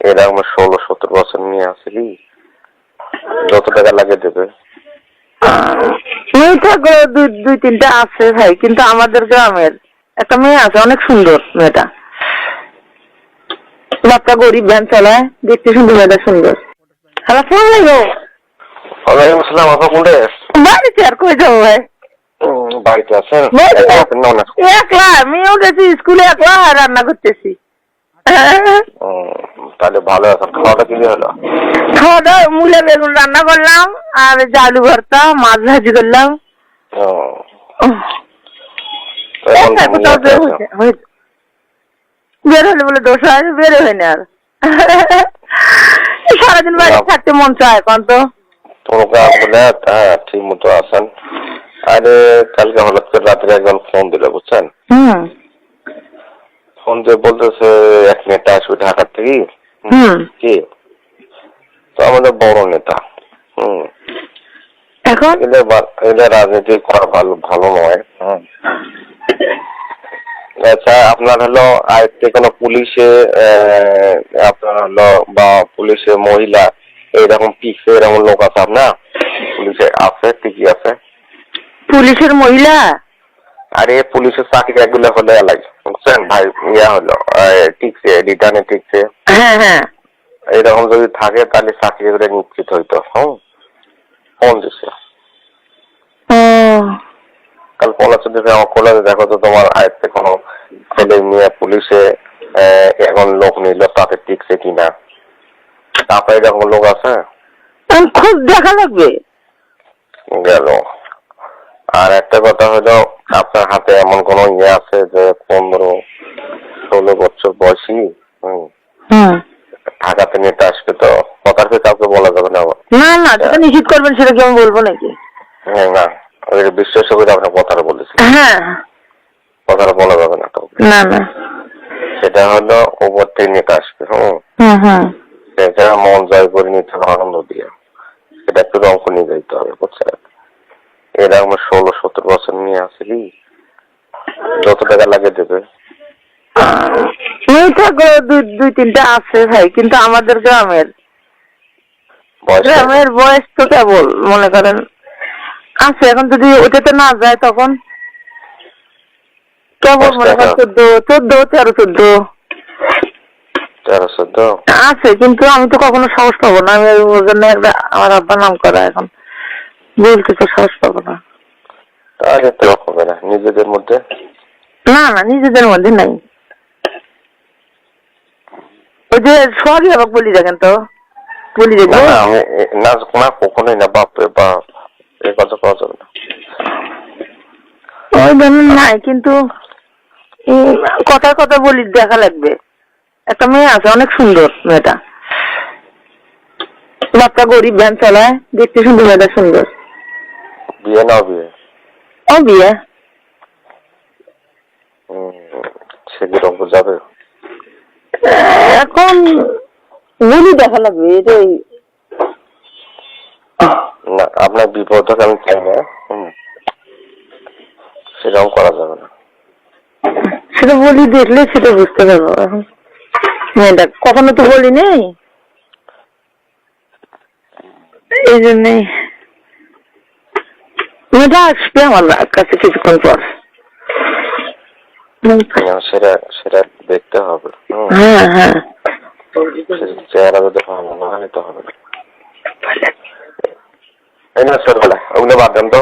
এরকম 16-17 বছর নিয়ে আসলি, যত টাকা লাগে দেবে। মেয়ে থাকলে দুই তিনটা আছে ভাই, কিন্তু আমাদের গ্রামের একটা মেয়ে আছে, অনেক সুন্দর মেয়েটা। বাচ্চা গরিব, ভ্যান চালায়, দেখতে সুন্দর, মেয়েটা সুন্দর। হ্যালো, ফোন লাগো। ওয়ালাইকুম আসসালাম, আপা কোনটা? বাড়িতে আর কই যাবো ভাই? বাড়িতে আছেন? একলা, মেয়েও গেছি স্কুলে, একলা রান্না করতেছি। তাহলে ভালো আছেন। খাওয়াটা কি হলো? খাওয়া দাওয়া মূলা বেগুন রান্না করলাম, আর আলু ভর্তা, মাছ ভাজি করলাম। বের হলে বলে দোষ হয়, বের হয়নি আর। সারাদিন বাইরে থাকতে মন চায় এখন তো। হ্যাঁ, ঠিক মতো আছেন। আরে কালকে হঠাৎ করে রাত্রে একজন ফোন দিল, বুঝছেন? ফোন দিয়ে বলতেছে এক নেতা আসবে ঢাকার থেকে। কি? তো আমাদের বড় নেতা। এখন এদের রাজনীতি করা ভালো নয়। আচ্ছা, আপনার হলো আয়ত্তে কোনো পুলিশে, আপনার হলো বা পুলিশে মহিলা এইরকম পিছিয়ে এরকম লোক আছে আপনার? পুলিশে আছে, ঠিকই আছে। পুলিশের মহিলা? আরে পুলিশের চাকরি এগুলো হলে লাগে, বুঝছেন ভাই? ইয়া হলো ঠিকছে, রিটার্নে ঠিকছে। হ্যাঁ হ্যাঁ, এইরকম যদি থাকে তাহলে চাকরি করে নিশ্চিত হইতো। ফোন দিছে কাল কলেজে, দেখো তো তোমার আয়ত্তে কোনো ছেলে মেয়ে পুলিশে এখন লোক নিল, তাতে টিকছে কিনা। তারপরে এরকম লোক আছে, খুব দেখা লাগবে। গেল। আর একটা কথা হলো, আপনার হাতে এমন কোন ইয়ে আছে যে 15-16 বছর বয়সী ঢাকাতে নেতা আসবে, তো কথার কাউকে বলা যাবে না। না না, যেটা নিশ্চিত করবেন সেটা কি আমি বলবো নাকি? হ্যাঁ, না ওই বিশ্বাস করে আপনার কথাটা বলেছি। হ্যাঁ, কথাটা বলা যাবে না কাউকে। না না, সেটা হলো উপর থেকে নেতা আসবে। সেটা মন জয় করে নিতে হবে আনন্দ দিয়ে, সেটা একটু অঙ্ক নিয়ে যাইতে হবে, বুঝছেন? এরকম 16-17 বছর নিয়ে আসলি, যত টাকা লাগে দেবে। মেয়ে থাকলে দুই তিনটা আছে ভাই, কিন্তু আমাদের গ্রামের বয়স তো কেবল মনে করেন আছে। এখন যদি ওটাতে না যায় তখন কেবল মনে করেন 13-14 আছে, কিন্তু আমি তো কখনো সাহস পাবো না। আমি ওর জন্য আমার আব্বা নাম করা, এখন বলতে তো সাহস পাবো না। তাহলে তো হবে না নিজেদের মধ্যে। না না, নিজেদের মধ্যে নাই। ওই যে সবই আবার বলি দেখেন তো, বলি দেখবো না, কখনোই না। বাপরে বাপ, এই কথা পাওয়া যাবে না। ওই ধরনের নাই, কিন্তু কথার কথা বলি দেখা লাগবে। একটা মেয়ে আছে, অনেক সুন্দর মেয়েটা। বাচ্চা গরিব, ভ্যান চালায়, দেখতে সুন্দর, মেয়েটা সুন্দর। বিয়ে না বিয়ে? ও বিয়ে। সেদিন যাবে এখন বলি দেখা লাগবে এটাই। না, আপনার বিপদ আমি চাই না, সেরকম করা যাবে না। সেটা বলি দেখলে সেটা বুঝতে পারবো। এখন মেয়েটা কখনো তো বলি নেই, এই জন্যই। মেয়েটা আসবে আমার কাছে কিছুক্ষণ পর। সেটা দেখতে হবে। হ্যাঁ হ্যাঁ, চেহারা যদি ভালো না হয় তো হবে না। এই না ছোটবেলা ওগুলো বাদ দেন তো।